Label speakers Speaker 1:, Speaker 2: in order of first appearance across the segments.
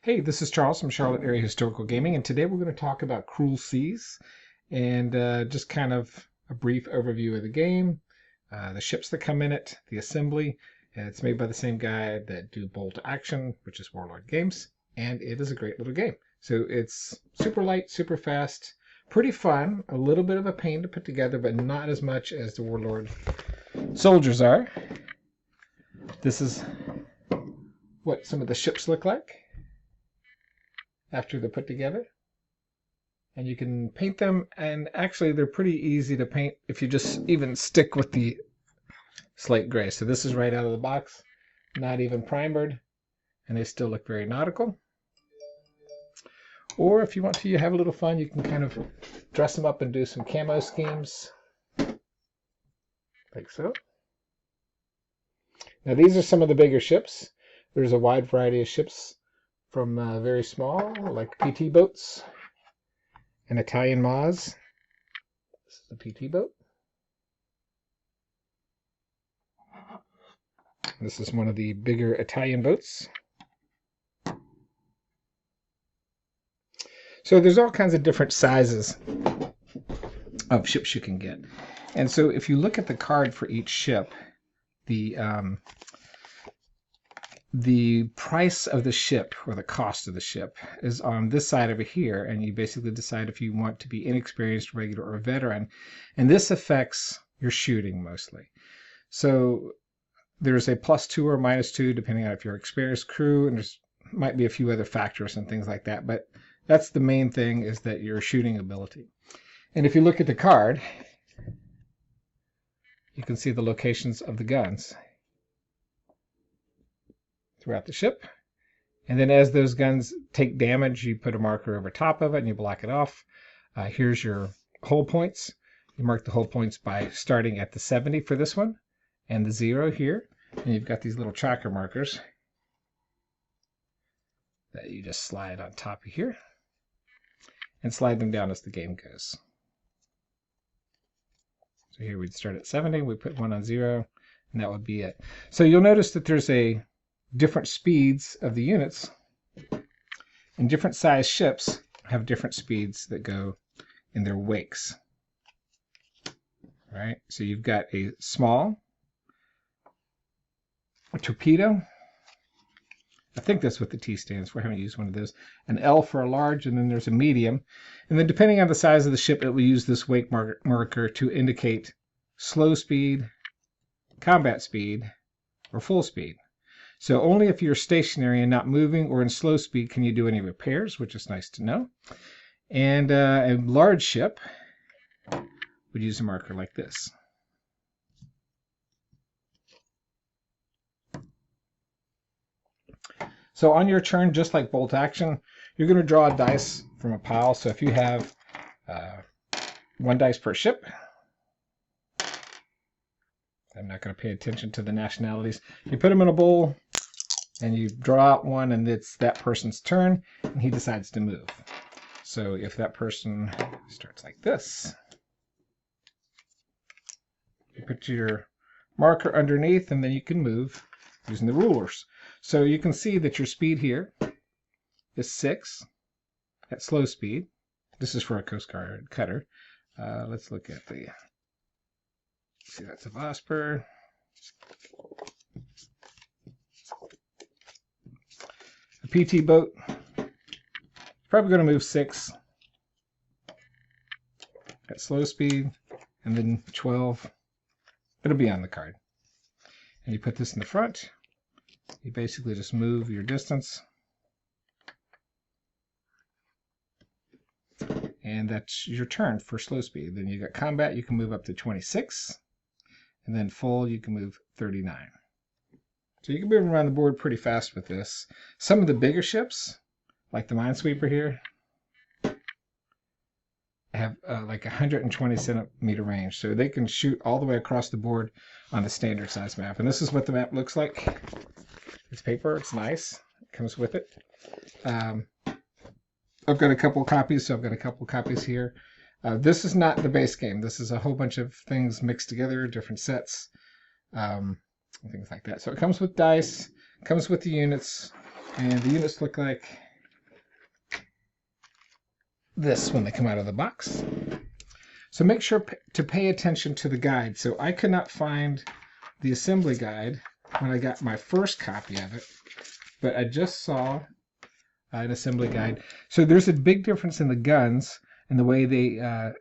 Speaker 1: Hey, this is Charles from Charlotte Area Historical Gaming, and today we're going to talk about Cruel Seas and just kind of a brief overview of the game, the ships that come in it, the assembly. And it's made by the same guy that do Bolt Action, which is Warlord Games, and it is a great little game. So it's super light, super fast, pretty fun, a little bit of a pain to put together, but not as much as the Warlord soldiers are. This is what some of the ships look like after they're put together, and you can paint them, and actually they're pretty easy to paint if you just even stick with the slate gray. So this is right out of the box, not even primered, and they still look very nautical. Or if you want to have a little fun, you can kind of dress them up and do some camo schemes like so. Now these are some of the bigger ships. There's a wide variety of ships, from very small, like PT boats, an Italian Maz. This is a PT boat. This is one of the bigger Italian boats. So there's all kinds of different sizes of ships you can get. And so if you look at the card for each ship, the price of the ship, or the cost of the ship, is on this side over here, and you basically decide if you want to be inexperienced, regular, or veteran, and this affects your shooting mostly. So there's a +2 or -2 depending on if you're experienced crew, and there's might be a few other factors and things like that, but that's the main thing, is that your shooting ability. And if you look at the card, you can see the locations of the guns throughout the ship, and then as those guns take damage, you put a marker over top of it and you block it off. Here's your hull points. You mark the hull points by starting at the 70 for this one and the 0 here, and you've got these little tracker markers that you just slide on top of here and slide them down as the game goes. So here we'd start at 70, we put one on 0, and that would be it. So you'll notice that there's different speeds of the units, and different size ships have different speeds that go in their wakes. All right, so you've got a small, a torpedo. I think that's what the T stands for. I haven't used one of those. An L for a large, and then there's a medium. And then depending on the size of the ship, it will use this wake marker to indicate slow speed, combat speed, or full speed. So only if you're stationary and not moving or in slow speed can you do any repairs, which is nice to know. And a large ship would use a marker like this. So on your turn, just like Bolt Action, you're going to draw a dice from a pile. So if you have 1 dice per ship, I'm not going to pay attention to the nationalities. You put them in a bowl, and you draw out one, and it's that person's turn, and he decides to move. So if that person starts like this, you put your marker underneath, and then you can move using the rulers. So you can see that your speed here is 6 at slow speed. This is for a Coast Guard cutter. Let's look at the... See, that's a Vosper. A PT boat, probably going to move 6 at slow speed, and then 12. It'll be on the card. And you put this in the front. You basically just move your distance. And that's your turn for slow speed. Then you got combat, you can move up to 26. And then full, you can move 39. So you can move around the board pretty fast with this. Some of the bigger ships, like the Minesweeper here, have like 120 centimeter range. So they can shoot all the way across the board on a standard size map. And this is what the map looks like. It's paper, it's nice. It comes with it. I've got a couple copies, so I've got a couple copies here. This is not the base game. This is a whole bunch of things mixed together, different sets, and things like that. So it comes with dice, comes with the units, and the units look like this when they come out of the box. So make sure to pay attention to the guide. So I could not find the assembly guide when I got my first copy of it, but I just saw an assembly guide. So there's a big difference in the guns and the way they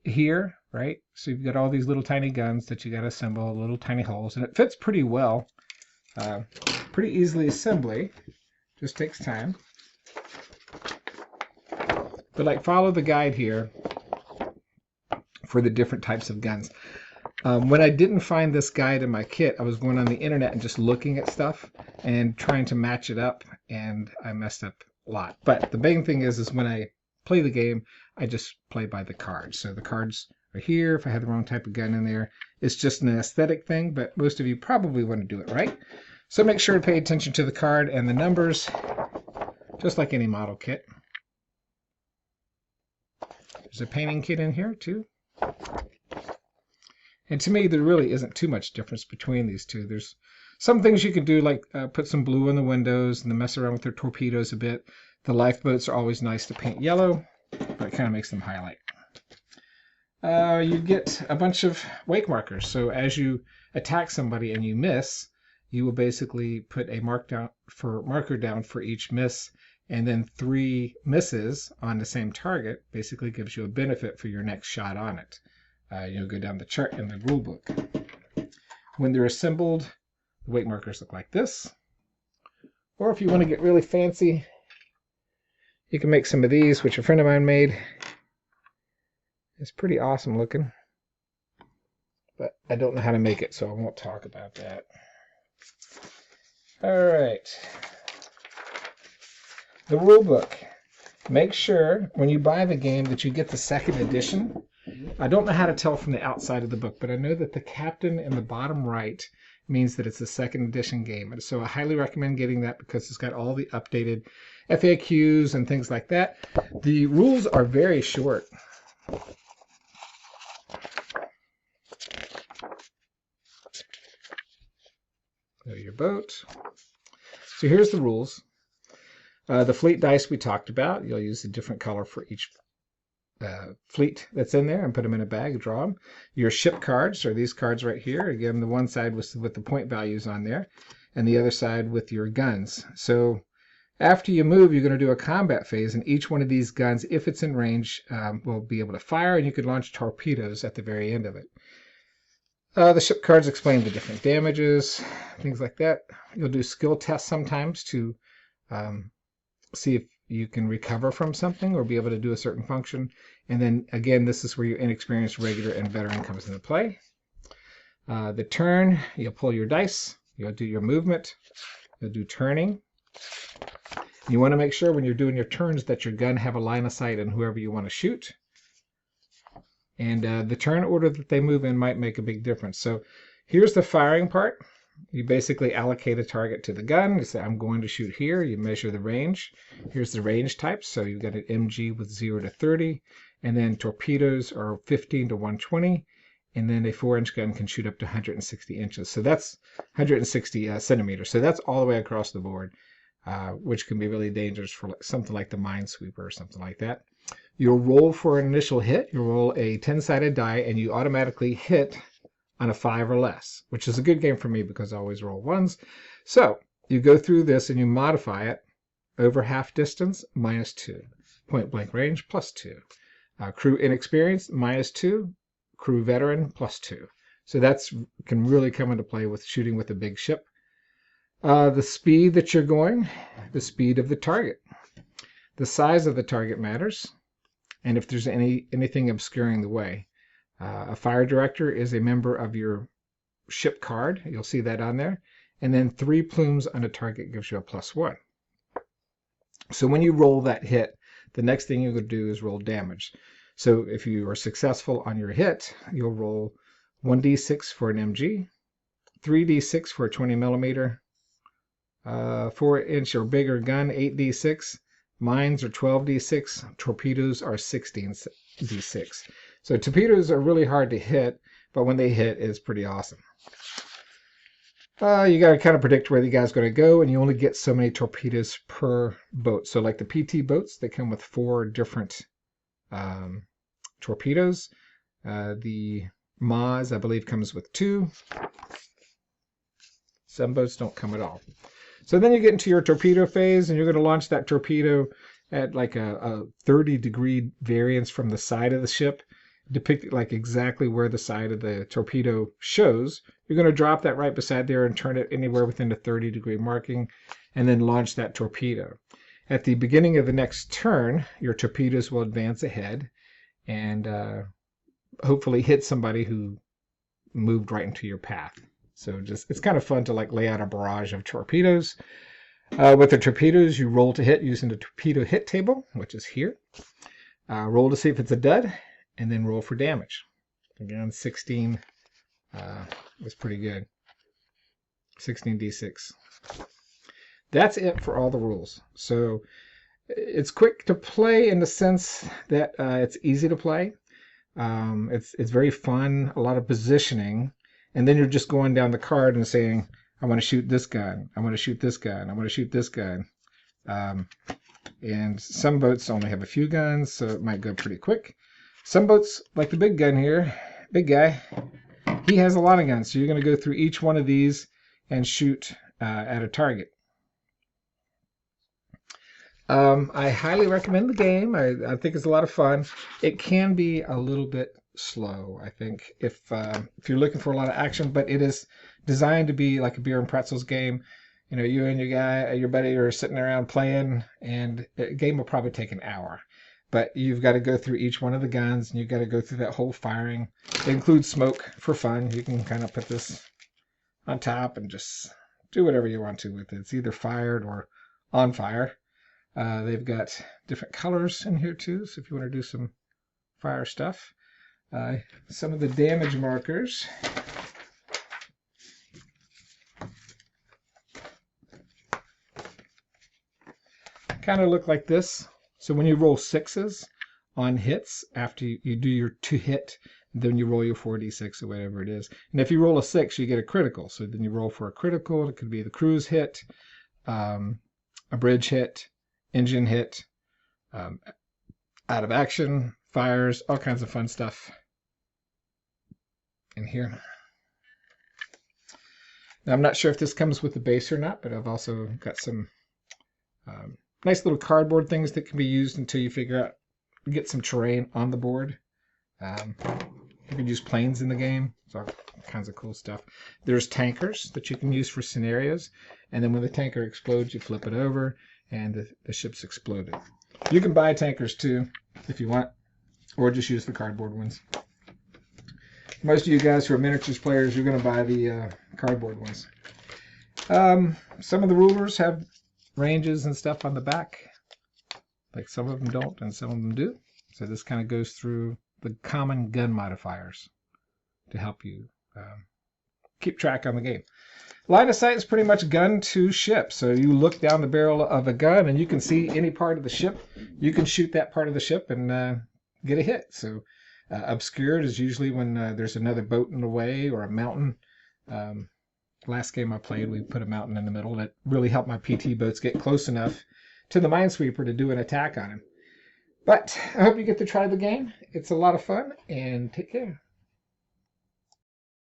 Speaker 1: here, right? So you've got all these little tiny guns that you got to assemble, little tiny holes, and it fits pretty well, pretty easily assembly. Just takes time. But like, follow the guide here for the different types of guns. When I didn't find this guide in my kit, I was going on the internet and just looking at stuff and trying to match it up, and I messed up a lot. But the main thing is when I play the game, I just play by the cards. So the cards are here. If I have the wrong type of gun in there, it's just an aesthetic thing, but most of you probably want to do it right. So make sure to pay attention to the card and the numbers, just like any model kit. There's a painting kit in here too. And to me, there really isn't too much difference between these two. There's some things you can do, like put some blue on the windows and then mess around with their torpedoes a bit. The lifeboats are always nice to paint yellow, but it kind of makes them highlight. You get a bunch of wake markers. So as you attack somebody and you miss, you will basically put a marker down for each miss, and then 3 misses on the same target basically gives you a benefit for your next shot on it. You'll go down the chart in the rule book. When they're assembled, the wake markers look like this. Or if you want to get really fancy, you can make some of these, which a friend of mine made. It's pretty awesome looking, but I don't know how to make it, so I won't talk about that. All right. The rule book. Make sure when you buy the game that you get the 2nd edition. I don't know how to tell from the outside of the book, but I know that the captain in the bottom right means that it's a 2nd edition game. And so I highly recommend getting that because it's got all the updated FAQs and things like that. The rules are very short. Go your boat. So here's the rules. The fleet dice we talked about. You'll use a different color for each fleet that's in there and put them in a bag, draw them. Your ship cards are these cards right here. Again, the one side with the point values on there and the other side with your guns. So after you move, you're going to do a combat phase, and each one of these guns, if it's in range, will be able to fire, and you could launch torpedoes at the very end of it. The ship cards explain the different damages, things like that. You'll do skill tests sometimes to see if you can recover from something or be able to do a certain function. And then again, this is where your inexperienced, regular, and veteran comes into play. The turn, you'll pull your dice, you'll do your movement, you'll do turning. You want to make sure when you're doing your turns that your gun have a line of sight on whoever you want to shoot. And the turn order that they move in might make a big difference. So here's the firing part. You basically allocate a target to the gun. You say, I'm going to shoot here. You measure the range. Here's the range types. So you've got an MG with 0 to 30. And then torpedoes are 15 to 120. And then a 4-inch gun can shoot up to 160 inches. So that's 160 centimeters. So that's all the way across the board, which can be really dangerous for something like the Minesweeper or something like that. You'll roll for an initial hit. You'll roll a 10-sided die, and you automatically hit on a 5 or less, which is a good game for me because I always roll 1s. So you go through this and you modify it. Over half distance, -2. Point blank range, +2. Crew inexperienced, -2. Crew veteran, +2. So that's can really come into play with shooting with a big ship. The speed that you're going, the speed of the target. The size of the target matters, and if there's anything obscuring the way. A fire director is a member of your ship card. You'll see that on there. And then 3 plumes on a target gives you a +1. So when you roll that hit, the next thing you're going to do is roll damage. So if you are successful on your hit, you'll roll 1d6 for an MG, 3d6 for a 20 millimeter, 4-inch or bigger gun, 8d6, mines are 12d6, torpedoes are 16d6. So torpedoes are really hard to hit, but when they hit, it's pretty awesome. You got to kind of predict where the guy's going to go, and you only get so many torpedoes per boat. So like the PT boats, they come with 4 different torpedoes. The Maz, I believe, comes with 2. Some boats don't come at all. So then you get into your torpedo phase, and you're going to launch that torpedo at like a 30-degree variance from the side of the ship, depicted like exactly where the side of the torpedo shows. You're going to drop that right beside there and turn it anywhere within the 30-degree marking, and then launch that torpedo. At the beginning of the next turn, your torpedoes will advance ahead and hopefully hit somebody who moved right into your path. So it's kind of fun to like lay out a barrage of torpedoes. With the torpedoes, you roll to hit using the torpedo hit table, which is here. Roll to see if it's a dud, and then roll for damage. Again, 16 was pretty good. 16d6. That's it for all the rules. So it's quick to play in the sense that it's easy to play. It's very fun, a lot of positioning, and then you're just going down the card and saying, I want to shoot this gun, I want to shoot this gun, I want to shoot this gun. And some boats only have a few guns, so it might go pretty quick. Some boats, like the big gun here, big guy, he has a lot of guns, so you're going to go through each one of these and shoot at a target. I highly recommend the game. I think it's a lot of fun. It can be a little bit slow, I think, if you're looking for a lot of action, but it is designed to be like a beer and pretzels game. You know, you and your buddy are sitting around playing, and the game will probably take an hour. But you've got to go through each one of the guns, and you've got to go through that whole firing. It includes smoke for fun. You can kind of put this on top and just do whatever you want to with it. It's either fired or on fire. They've got different colors in here too, so if you want to do some fire stuff. Some of the damage markers. Kind of look like this. So when you roll 6s on hits, after you do your 2 hit, then you roll your 4d6 or whatever it is. And if you roll a 6, you get a critical. So then you roll for a critical. It could be the cruise hit, a bridge hit, engine hit, out of action, fires, all kinds of fun stuff in here. Now, I'm not sure if this comes with the base or not, but I've also got some nice little cardboard things that can be used until you figure out, get some terrain on the board. You can use planes in the game. It's all kinds of cool stuff. There's tankers that you can use for scenarios, and then when the tanker explodes, you flip it over, and the ship's exploded. You can buy tankers too, if you want, or just use the cardboard ones. Most of you guys who are miniatures players, you're going to buy the cardboard ones. Some of the rulers have ranges and stuff on the back. Like some of them don't, and some of them do. So this kind of goes through the common gun modifiers to help you keep track on the game. Line of sight is pretty much gun to ship. So you look down the barrel of a gun and you can see any part of the ship. You can shoot that part of the ship and get a hit. So obscured is usually when there's another boat in the way or a mountain. Last game I played, we put a mountain in the middle. That really helped my PT boats get close enough to the minesweeper to do an attack on him. But I hope you get to try the game. It's a lot of fun, and take care.